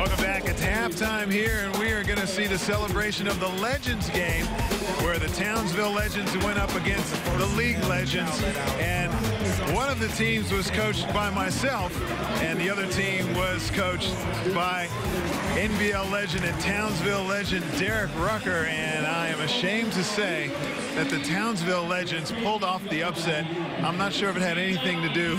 Welcome back. It's halftime here, and we are going to see the celebration of the Legends game, where the Townsville Legends went up against the League Legends. And one of the teams was coached by myself, and the other team was coached by NBL legend and Townsville legend Derek Rucker. And I am ashamed to say that the Townsville Legends pulled off the upset. I'm not sure if it had anything to do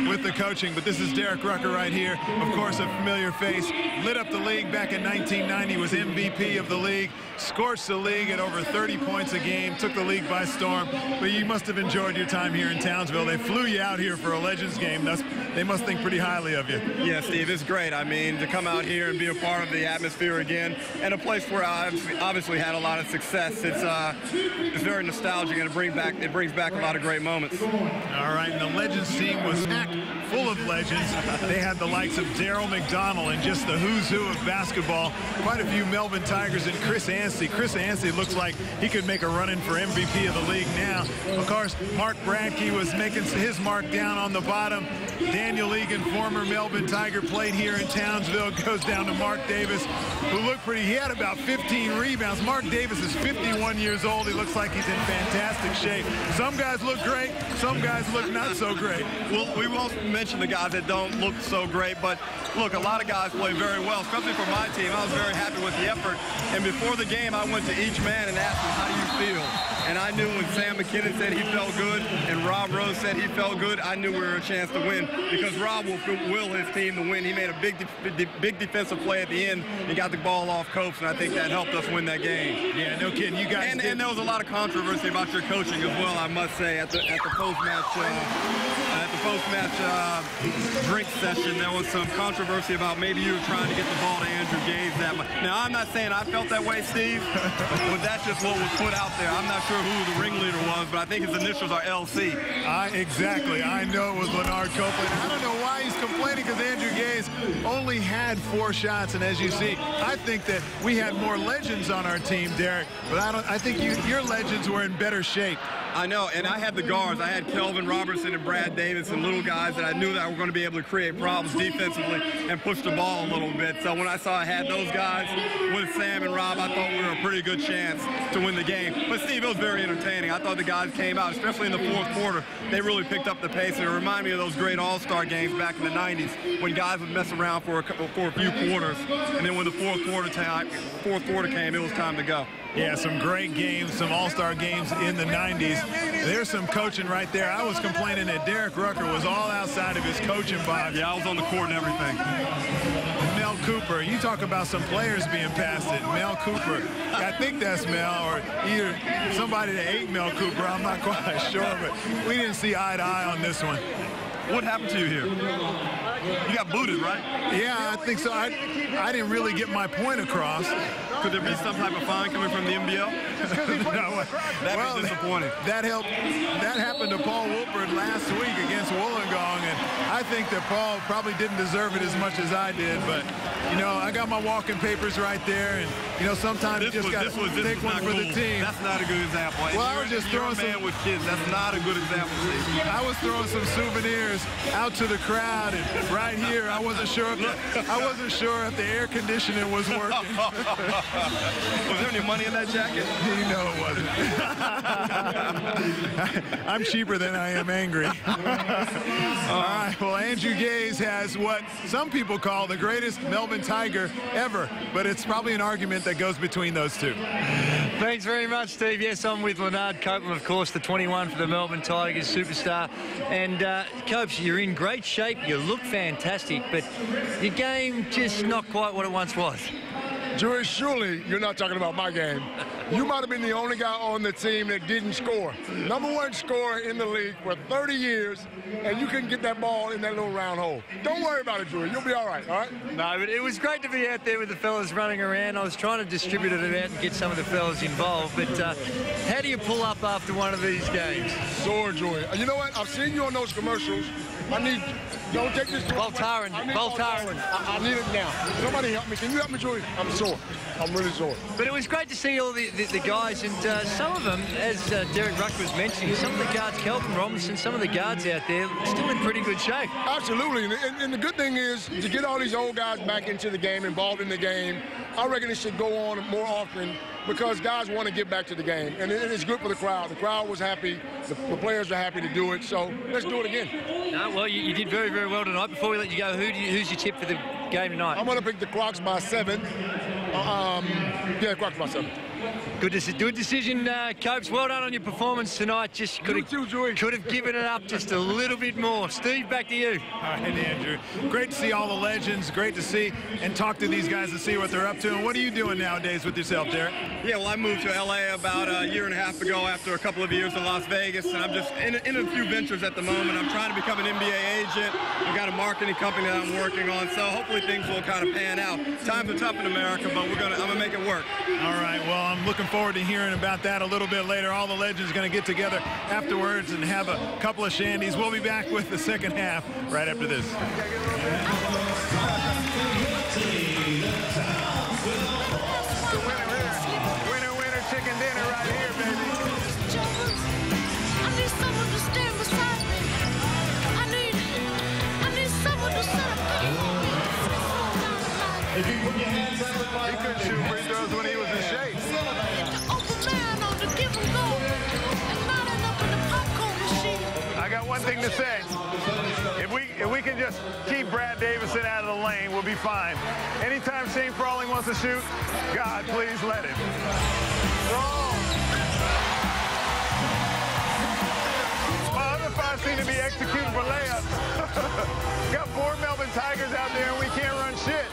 with the coaching, but this is Derek Rucker right here. Of course, a familiar face. Lit up the league back in 1990, was MVP of the league, scorched the league at over 30 points a game, took the league by storm. But you must have enjoyed your time here in Townsville. They flew you out here for a Legends game. Thus, they must think pretty highly of you. Yeah, Steve, it's great. I mean, to come out here and be a part of the atmosphere again, and a place where I obviously had a lot of success. It's very nostalgic, and it brings back a lot of great moments. All right, and the Legends team was packed full of legends. They had the likes of Darryl MacDonald and just the who's who of basketball. Quite a few Melbourne Tigers and Chris Anstey. Chris Anstey looks like he could make a run-in for MVP of the league now. Of course, Mark Bradtke was making his mark down on the bottom. Daniel Egan, former Melbourne Tiger, played here in Townsville, goes down to Mark Davis, who looked pretty. He had about 15 rebounds. Mark Davis is 51 years old. He looks like he's in fantastic shape. Some guys look great, some guys look not so great. Well, we won't mention the guys that don't look so great, but look, a lot of guys play very well, especially for my team. I was very happy with the effort, and before the game, I went to each man and asked him, how do you feel? And I knew when Sam MacKinnon said he felt good and Rob Rose said he felt good, I knew we were a chance to win, because Rob will his team to win. He made a big defensive play at the end. He got the ball off Copes, and I think that helped us win that game. Yeah, no kidding. You guys and there was a lot of controversy about your coaching as well, I must say, at the post-match drink session. There was some controversy about maybe you were trying to get the ball to Andrew Gaze that much. Now, I'm not saying I felt that way, Steve, but that's just what was put out there. I'm not sure who the ringleader was, but I think his initials are LC. Exactly. I know it was Lanard Copeland. I don't know why he's complaining, because Andrew Gaze only had 4 shots, and as you see, I think that we had more legends on our team, Derek, but I think your legends were in better shape. I know, and I had the guards. I had Kelvin Robertson and Brad Davidson, little guys that I knew that were going to be able to create problems defensively and push the ball a little bit. So when I saw I had those guys with Sam and Rob, I thought we were a pretty good chance to win the game. But, Steve, it was very entertaining. I thought the guys came out, especially in the fourth quarter. They really picked up the pace, and it reminded me of those great all-star games back in the 90s when guys would mess around for a few quarters, and then when the fourth quarter came, it was time to go. Yeah, some great games, some all-star games in the 90s. There's some coaching right there. I was complaining that Derek Rucker was all outside of his coaching box. Yeah, I was on the court and everything. Mel Cooper, you talk about some players being passed it. Mel Cooper, I think that's Mel, or either somebody that ate Mel Cooper, I'm not quite sure, but we didn't see eye to eye on this one. What happened to you here? You got booted, right? Yeah, I think so. I didn't really get my point across. Could there be some type of fine coming from the NBL? No, that'd be disappointing. That happened to Paul Wolpert last week against Wollongong, and I think that Paul probably didn't deserve it as much as I did. But, you know, I got my walking papers right there, and, you know, sometimes you just got to take one for the team. That's not a good example. Well, I was just throwing some... with kids, that's not a good example. I was throwing some souvenirs out to the crowd, and right here, I wasn't sure if the air conditioning was working. Was there any money in that jacket? You know it wasn't. I'm cheaper than I am angry. All right, well, Andrew Gaze has what some people call the greatest Melbourne Tiger ever, but it's probably an argument that goes between those two. Thanks very much, Steve. Yes, I'm with Lanard Copeland, of course, the 21 for the Melbourne Tigers, superstar. And, Copes, you're in great shape. You look fantastic, but your game just not quite what it once was. Joey, surely you're not talking about my game. You might have been the only guy on the team that didn't score. #1 scorer in the league for 30 years, and you couldn't get that ball in that little round hole. Don't worry about it, Joey. You'll be all right, all right? No, but it was great to be out there with the fellas running around. I was trying to distribute it out and get some of the fellas involved, but how do you pull up after one of these games? Sore, Joey. You know what? I've seen you on those commercials. I need... Don't take this... Voltaren. I need it now. Somebody help me. Can you help me, Joey? I'm sore. I'm really sore. But it was great to see all the guys, and some of them, as Derek Rucker was mentioning, some of the guards, Kelvin Robertson, some of the guards out there, still in pretty good shape. Absolutely, and the good thing is to get all these old guys back into the game, involved in the game. I reckon it should go on more often because guys want to get back to the game, and it's good for the crowd. The crowd was happy, the players are happy to do it, so let's do it again. No, well, you did very, very well tonight. Before we let you go, who's your tip for the game tonight? I'm going to pick the Crocs by 7. Yeah, Crocs by 7. Good decision, Copes. Well done on your performance tonight. Just could have given it up just a little bit more. Steve, back to you. All right, Andrew. Great to see all the legends. Great to see and talk to these guys and see what they're up to. And what are you doing nowadays with yourself, Derek? Yeah, well, I moved to L.A. about a year and a half ago after a couple of years in Las Vegas, and I'm just in a few ventures at the moment. I'm trying to become an NBA agent. I've got a marketing company that I'm working on, so hopefully things will kind of pan out. Times are tough in America, but I'm gonna make it work. All right, well, I'm looking forward to hearing about that a little bit later. All the legends are going to get together afterwards and have a couple of shandies. We'll be back with the second half right after this. Winner, chicken dinner right here, baby. I need someone to stand beside me. I need someone to set up If you put your hands up, he couldn't shoot free throws when he was in shape. I got one thing to say. If we can just keep Brad Davidson out of the lane, we'll be fine. Anytime Shane Froling wants to shoot, God, please let him. My other 5 seem to be executing for layups. Got 4 Melbourne Tigers out there, and we can't run shit.